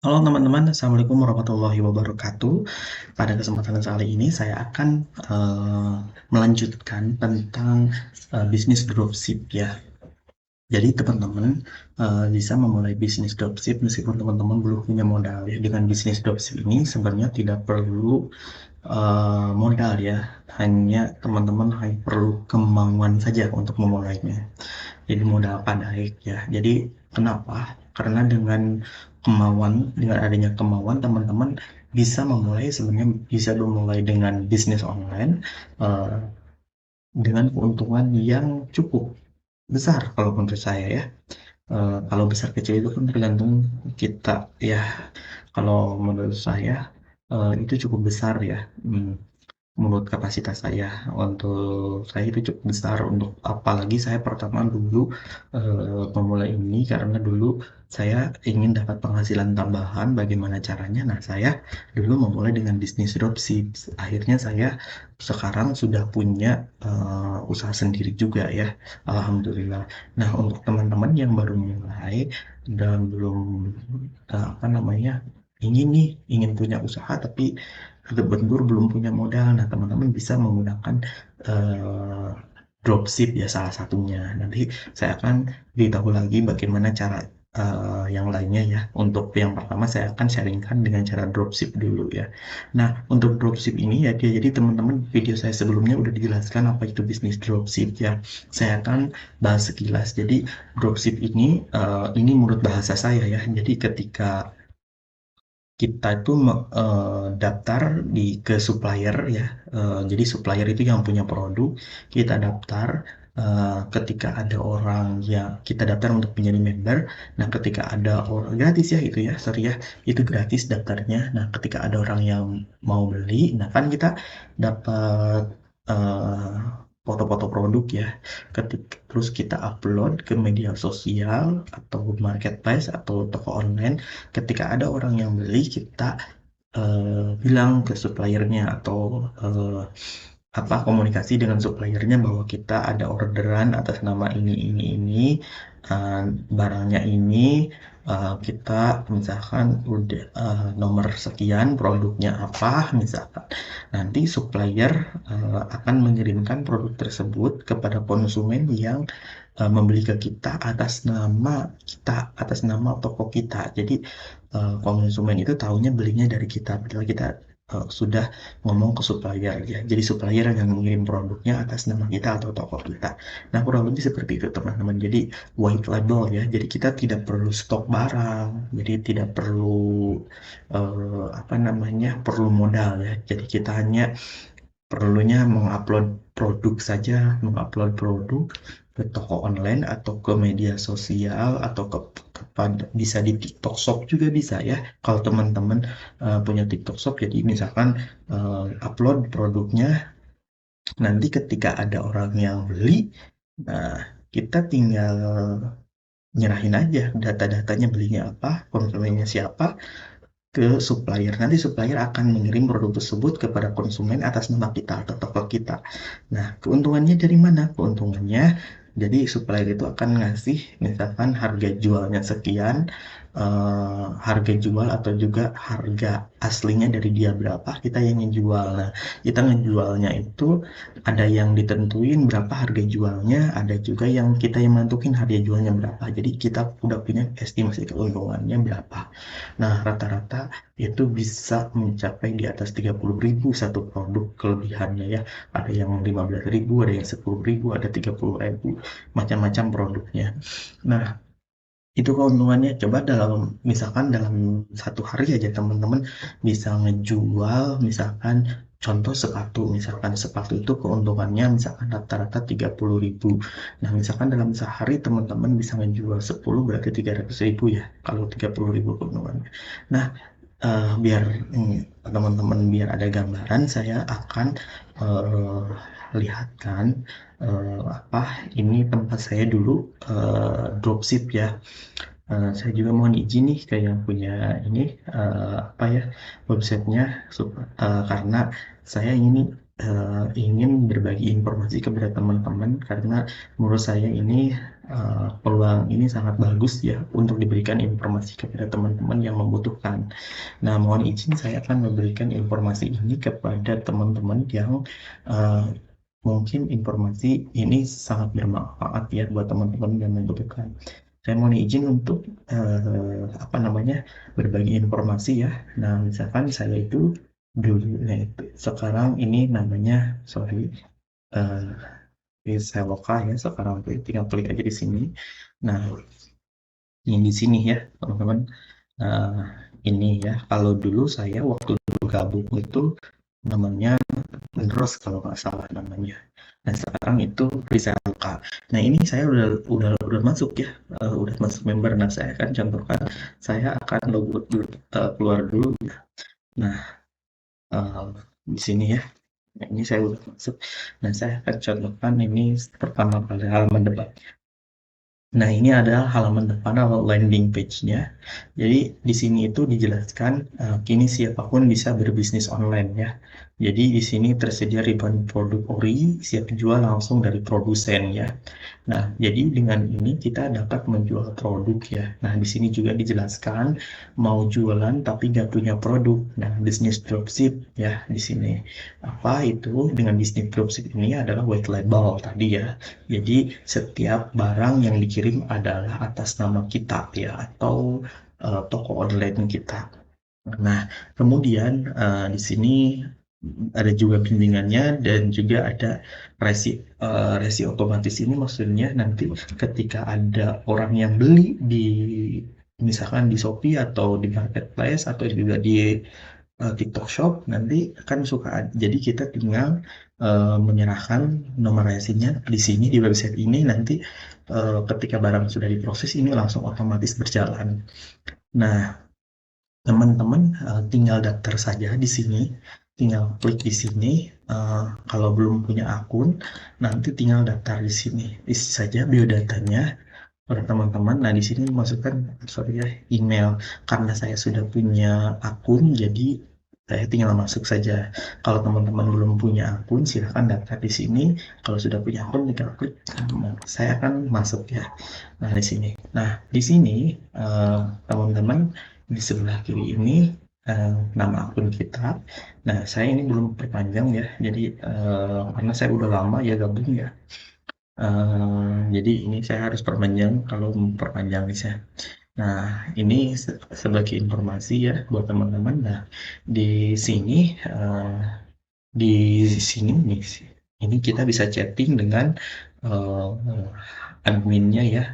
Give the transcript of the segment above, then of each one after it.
Halo teman-teman, Assalamualaikum warahmatullahi wabarakatuh. Pada kesempatan kali ini saya akan melanjutkan tentang bisnis dropship ya. Jadi teman-teman bisa memulai bisnis dropship meskipun teman-teman belum punya modal ya. Dengan bisnis dropship ini sebenarnya tidak perlu modal ya, hanya teman-teman hanya perlu kemauan saja untuk memulainya. Jadi modal padahik ya. Jadi kenapa? Karena dengan adanya kemauan teman-teman bisa memulai, sebenarnya bisa memulai dengan bisnis online eh, dengan keuntungan yang cukup besar kalau menurut saya ya. Kalau besar kecil itu kan tergantung kita ya. Kalau menurut saya itu cukup besar ya. Menurut kapasitas saya, untuk saya itu cukup besar, untuk apalagi saya pertama dulu memulai ini karena dulu saya ingin dapat penghasilan tambahan. Bagaimana caranya? Nah, saya dulu memulai dengan bisnis dropship. Akhirnya saya sekarang sudah punya usaha sendiri juga ya, alhamdulillah. Nah, untuk teman-teman yang baru mulai dan belum apa namanya, ingin punya usaha tapi bentur belum punya modal. Nah, teman-teman bisa menggunakan eh, dropship ya, salah satunya. Nanti saya akan beritahu lagi bagaimana cara yang lainnya ya. Untuk yang pertama saya akan sharingkan dengan cara dropship dulu ya. Nah, untuk dropship ini ya dia, jadi teman-teman, video saya sebelumnya udah dijelaskan apa itu bisnis dropship ya. Saya akan bahas sekilas. Jadi dropship ini menurut bahasa saya ya. Jadi ketika kita itu daftar ke supplier ya. Jadi supplier itu yang punya produk, kita daftar. Ketika ada orang yang kita daftar untuk menjadi member, nah ketika ada orang gratis ya, itu ya, sorry ya, itu gratis daftarnya. Nah ketika ada orang yang mau beli, nah kan kita dapat eh, foto-foto produk ya. Terus kita upload ke media sosial atau marketplace atau toko online. Ketika ada orang yang beli, kita bilang ke suppliernya atau eh, komunikasi dengan suppliernya bahwa kita ada orderan atas nama ini, eh, barangnya ini, kita misalkan udah nomor sekian, produknya apa misalkan. Nanti supplier akan mengirimkan produk tersebut kepada konsumen yang membeli ke kita atas nama toko kita. Jadi konsumen itu tahunya belinya dari kita bila kita sudah ngomong ke supplier ya. Jadi supplier yang mengirim produknya atas nama kita atau toko kita. Nah, kurang lebih seperti itu teman-teman. Jadi white label ya. Jadi kita tidak perlu stok barang. Jadi tidak perlu perlu modal ya. Jadi kita hanya perlunya mengupload produk ke toko online atau ke media sosial atau bisa di TikTok Shop juga bisa ya. Kalau teman-teman punya TikTok Shop, jadi misalkan upload produknya, nanti ketika ada orang yang beli, nah kita tinggal nyerahin aja data-datanya, belinya apa, konsumennya siapa, ke supplier. Nanti supplier akan mengirim produk tersebut kepada konsumen atas nama kita atau toko kita. Nah, keuntungannya dari mana? Keuntungannya, jadi supplier itu akan ngasih misalkan harga jualnya sekian, harga jual atau juga harga aslinya dari dia berapa, kita yang ngejual. Nah, kita ngejualnya itu ada yang ditentuin berapa harga jualnya, ada juga yang kita yang menentuin harga jualnya berapa. Jadi kita udah punya estimasi keuntungannya berapa. Nah, rata-rata itu bisa mencapai di atas 30.000 satu produk kelebihannya ya. Ada yang 15.000, ada yang 10.000, ada 30.000, macam-macam produknya. Nah, itu keuntungannya. Coba misalkan dalam satu hari aja teman-teman bisa ngejual, misalkan contoh sepatu, misalkan sepatu itu keuntungannya misalkan rata-rata 30.000. Nah, misalkan dalam sehari teman-teman bisa ngejual 10, berarti 300.000 ya, kalau 30.000 keuntungannya. Nah, biar teman-teman biar ada gambaran, saya akan eh, lihatkan ini tempat saya dulu dropship ya. Saya juga mohon izin nih ke yang punya ini websitenya, karena saya ini ingin berbagi informasi kepada teman-teman karena menurut saya ini peluang ini sangat bagus ya untuk diberikan informasi kepada teman-teman yang membutuhkan. Nah, mohon izin saya akan memberikan informasi ini kepada teman-teman yang mungkin informasi ini sangat bermanfaat ya buat teman-teman yang membutuhkan. Saya mohon izin untuk berbagi informasi ya. Nah, misalkan saya itu dulu, sekarang ini namanya saya lokal ya. Sekarang tinggal klik aja di sini. Nah, ini di sini ya, teman-teman. Ini ya, kalau dulu saya waktu dulu gabung itu namanya Andros kalau nggak salah namanya. Nah sekarang itu Rizalka. Nah ini saya udah masuk ya, udah masuk member. Nah saya akan contohkan, saya akan logout dulu, keluar dulu. Nah di sini ya, nah, ini saya udah masuk. Nah saya akan contohkan ini pertama kali halaman depan. Nah, ini adalah halaman depan atau landing page-nya. Jadi, di sini itu dijelaskan, kini siapapun bisa berbisnis online ya. Jadi, di sini tersedia ribuan produk ori, siap jual langsung dari produsen ya. Nah, jadi dengan ini kita dapat menjual produk ya. Nah, di sini juga dijelaskan mau jualan tapi nggak punya produk. Nah, bisnis dropship ya di sini. Apa itu? Dengan bisnis dropship ini adalah white label tadi ya. Jadi setiap barang yang dikirim adalah atas nama kita ya atau toko online kita. Nah, kemudian di sini ada juga bimbingannya dan juga ada resi otomatis. Ini maksudnya nanti ketika ada orang yang beli di misalkan di Shopee atau di Marketplace atau juga di TikTok Shop nanti kan suka jadi kita tinggal menyerahkan nomor resinya di sini di website ini nanti ketika barang sudah diproses ini langsung otomatis berjalan. Nah, teman-teman tinggal daftar saja di sini, tinggal klik di sini. Kalau belum punya akun, nanti tinggal daftar di sini. Isi saja biodatanya pada teman-teman. Nah, di sini masukkan email. Karena saya sudah punya akun, jadi saya tinggal masuk saja. Kalau teman-teman belum punya akun, silahkan daftar di sini. Kalau sudah punya akun, tinggal klik. Saya akan masuk ya. Nah, di sini. Nah, di sini teman-teman di sebelah kiri ini nama akun kita. Nah, saya ini belum perpanjang ya. Jadi karena saya udah lama ya gabung ya. Jadi ini saya harus perpanjang kalau memperpanjang bisa. Nah, ini sebagai informasi ya buat teman-teman. Nah, di sini di sini nih, ini kita bisa chatting dengan adminnya ya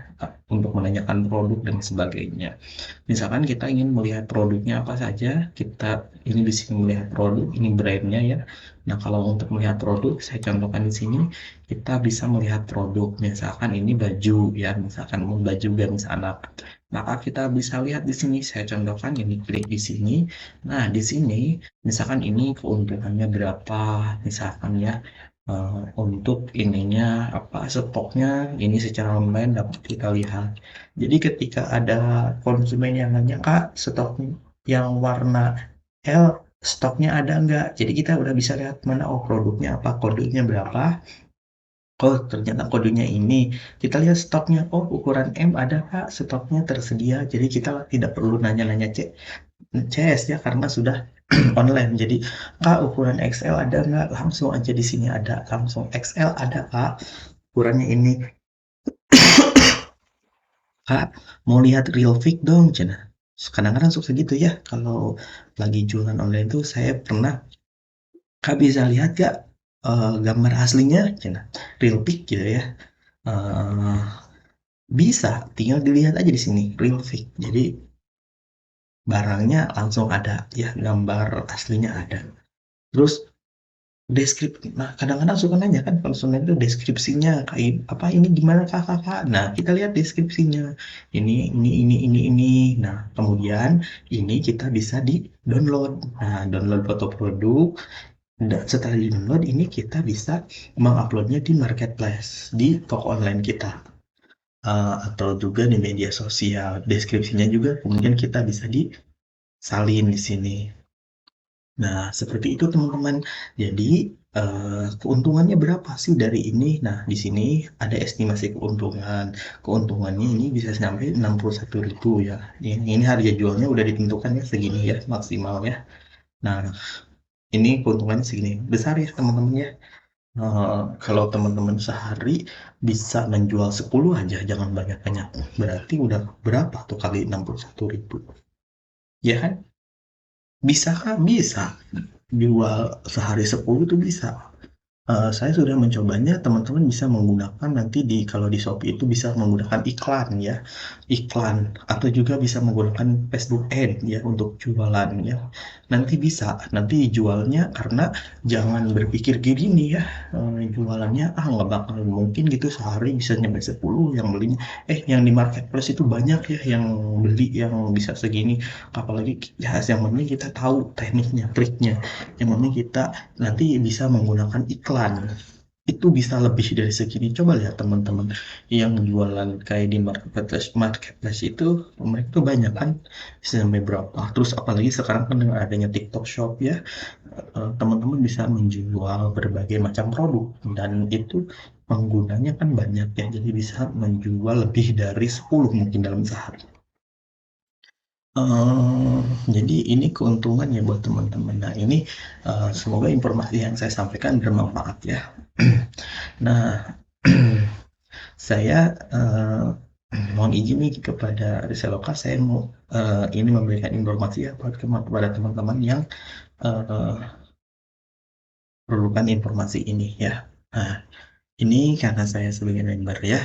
untuk menanyakan produk dan sebagainya. Misalkan kita ingin melihat produknya apa saja, kita ini di sini melihat produk, ini brandnya ya. Nah, kalau untuk melihat produk, saya contohkan di sini, kita bisa melihat produk. Misalkan ini baju ya, misalkan baju gamis anak. Maka kita bisa lihat di sini, saya contohkan ini klik di sini. Nah, di sini misalkan ini keuntungannya berapa, misalkan ya untuk ininya stoknya ini secara online dapat kita lihat. Jadi ketika ada konsumen yang nanya, Kak, stok yang warna L stoknya ada nggak? Jadi kita udah bisa lihat mana produknya apa, kodenya berapa. Oh, ternyata kodenya ini. Kita lihat stoknya. Oh, ukuran M ada Kak, stoknya tersedia. Jadi kita tidak perlu nanya-nanya CS ya karena sudah online. Jadi Kak ukuran XL ada nggak? Langsung aja di sini ada. Langsung XL ada Kak. Ukurannya ini. Kak mau lihat real fig dong cina. Kadang-kadang suka gitu ya. Kalau lagi jualan online tuh saya pernah Kak bisa lihat gak gambar aslinya cina. Real fig gitu ya. Bisa tinggal dilihat aja di sini real fig. Jadi barangnya langsung ada ya gambar aslinya ada. Terus deskripsi. Nah, kadang-kadang suka nanya kan konsumen itu deskripsinya kayak apa ini gimana kakak? Nah, kita lihat deskripsinya. Ini. Nah, kemudian ini kita bisa di download. Nah, download foto produk. Dan setelah di download ini kita bisa menguploadnya di marketplace di toko online kita. Atau juga di media sosial. Deskripsinya juga kemudian kita bisa disalin di sini. Nah, seperti itu teman-teman. Jadi keuntungannya berapa sih dari ini? Nah, di sini ada estimasi keuntungan. Keuntungannya ini bisa sampai 61.000 ya. Ini harga jualnya udah ditentukan ya segini ya maksimal ya. Nah, ini keuntungannya segini. Besar ya teman-teman ya. Kalau teman-teman sehari bisa menjual 10 aja, jangan banyak-banyak. Berarti udah berapa tuh kali 61.000? Ya kan? Bisa kan? Bisa. Jual sehari 10 tuh bisa. Saya sudah mencobanya, teman-teman bisa menggunakan nanti kalau di Shopee itu bisa menggunakan iklan ya, iklan atau juga bisa menggunakan Facebook Ad ya untuk jualan ya. Nanti bisa, nanti jualnya karena jangan berpikir gini ya, jualannya nggak bakal mungkin gitu sehari bisa nyampe 10 yang belinya, yang di marketplace itu banyak ya yang beli yang bisa segini, apalagi ya yang penting kita tahu tekniknya, triknya, yang penting kita nanti bisa menggunakan iklan itu bisa lebih dari segini. Coba lihat teman-teman yang jualan kayak di marketplace marketplace itu mereka tuh banyak kan bisa sampai berapa, terus apalagi sekarang kan dengan adanya TikTok Shop ya, teman-teman bisa menjual berbagai macam produk dan itu penggunanya kan banyak ya, jadi bisa menjual lebih dari 10 mungkin dalam sehari. Eee, jadi ini keuntungannya buat teman-teman. Nah ini, semoga informasi yang saya sampaikan bermanfaat ya. Nah, saya, mohon izin nih kepada Reseloka, saya mau, ini memberikan informasi ya kepada teman-teman yang, eee, perlukan informasi ini ya. Nah, ini karena saya sebagai member ya,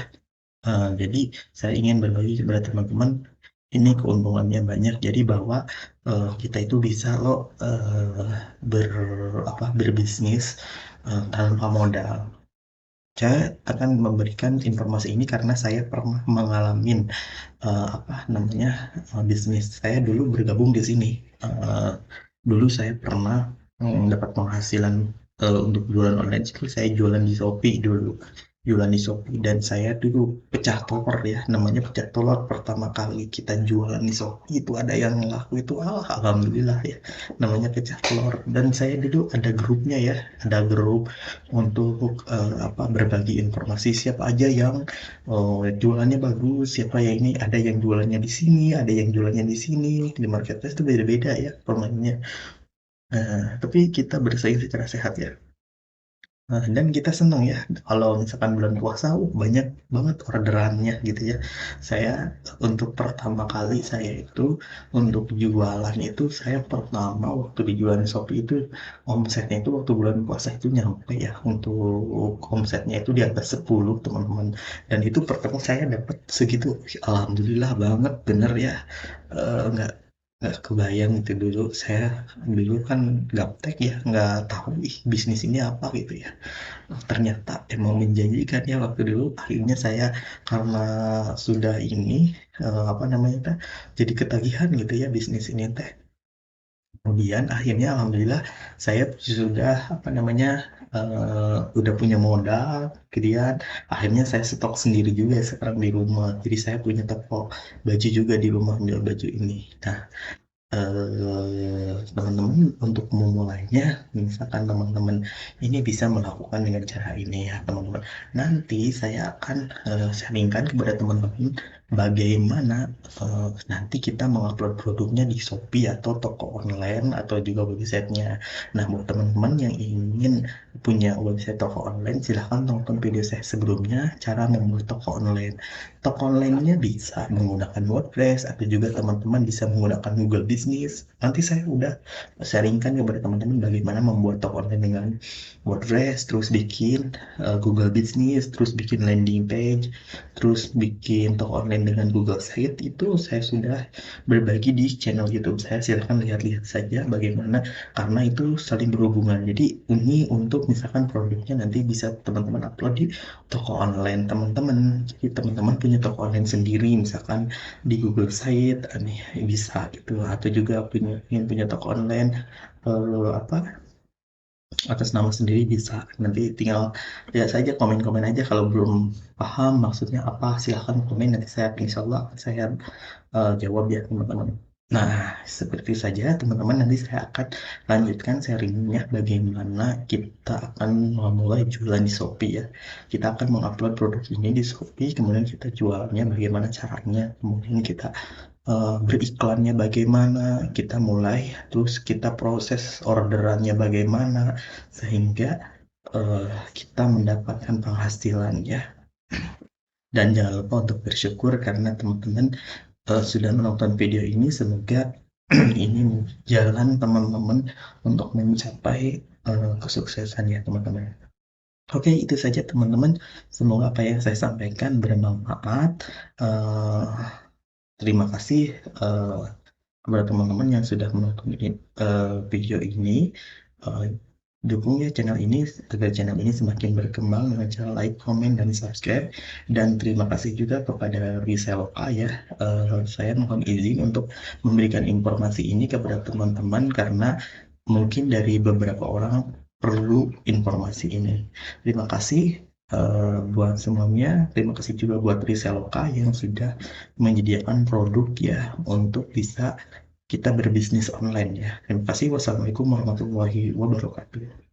jadi saya ingin berbagi kepada teman-teman, ini keuntungannya banyak. Jadi bahwa, kita itu bisa loh, berbisnis, tanpa modal. Saya akan memberikan informasi ini karena saya pernah mengalami bisnis. Saya dulu bergabung di sini, dulu saya pernah, dapat penghasilan, untuk jualan online itu saya jualan di Shopee dulu, jualan di Shopee dan saya dulu pecah telur ya, namanya pecah telur pertama kali kita jualan di Shopee itu ada yang laku itu, alhamdulillah ya, namanya pecah telur dan saya dulu ada grupnya ya, ada grup untuk, berbagi informasi siapa aja yang jualannya bagus, siapa yang ini, ada yang jualannya di sini, ada yang jualannya di sini, di marketplace itu beda-beda ya permainnya. Tapi kita bersaing secara sehat ya. Dan kita senang ya kalau misalkan bulan puasa, banyak banget orderannya gitu ya. Saya untuk pertama kali saya itu untuk jualan itu saya pertama waktu di jualan Shopee itu omsetnya itu waktu bulan puasa itu nyampe ya untuk omsetnya itu di atas 10 teman-teman. Dan itu pertama saya dapat segitu, alhamdulillah banget bener ya. Nggak kebayang gitu dulu saya dulu kan gaptek ya nggak tahu bisnis ini apa gitu ya. Ternyata emang menjanjikan ya waktu dulu, akhirnya saya karena sudah ini, jadi ketagihan gitu ya bisnis ini teh. Kemudian akhirnya alhamdulillah saya sudah, udah punya modal, kemudian akhirnya saya stok sendiri juga sekarang di rumah. Jadi saya punya toko baju juga di rumah, jual baju ini. Nah, teman-teman untuk memulainya, misalkan teman-teman ini bisa melakukan dengan cara ini ya teman-teman. Nanti saya akan sharingkan kepada teman-teman bagaimana nanti kita mengupload produknya di Shopee atau toko online atau juga websitenya. Nah, buat teman-teman yang ingin punya website toko online, silahkan tonton video saya sebelumnya cara membuat toko online. Toko online-nya bisa menggunakan WordPress atau juga teman-teman bisa menggunakan Google Business. Nanti saya udah sharingkan kepada teman-teman bagaimana membuat toko online dengan WordPress, terus bikin Google Business, terus bikin landing page, terus bikin toko online dengan Google Site. Itu saya sudah berbagi di channel YouTube saya. Silahkan lihat-lihat saja bagaimana, karena itu saling berhubungan. Jadi ini untuk misalkan produknya nanti bisa teman-teman upload di toko online teman-teman. Jadi teman-teman punya toko online sendiri, misalkan di Google Site, nih bisa gitu. Atau juga ingin punya toko online apa atas nama sendiri bisa. Nanti tinggal lihat saja, komen-komen aja kalau belum paham maksudnya apa, silahkan komen, nanti saya insya Allah saya jawab ya teman-teman. Nah, seperti saja teman-teman, nanti saya akan lanjutkan sharingnya bagaimana kita akan memulai jualan di Shopee ya. Kita akan mengupload produk ini di Shopee, kemudian kita jualnya bagaimana caranya, kemudian kita beriklannya bagaimana, kita mulai, terus kita proses orderannya bagaimana, sehingga kita mendapatkan penghasilan ya. Dan jangan lupa untuk bersyukur karena teman-teman sudah menonton video ini. Semoga ini jalan teman-teman untuk mencapai kesuksesan ya teman-teman. Oke, itu saja teman-teman. Semoga apa yang saya sampaikan bermanfaat. Eh, Terima kasih kepada teman-teman yang sudah menonton video ini. Eh, Dukung ya channel ini agar channel ini semakin berkembang dengan cara like, komen, dan subscribe. Dan terima kasih juga kepada Riseloka ya. Saya mohon izin untuk memberikan informasi ini kepada teman-teman karena mungkin dari beberapa orang perlu informasi ini. Terima kasih buat semuanya. Terima kasih juga buat Riseloka yang sudah menyediakan produk ya untuk bisa kita berbisnis online ya. Terima kasih. Wassalamualaikum warahmatullahi wabarakatuh.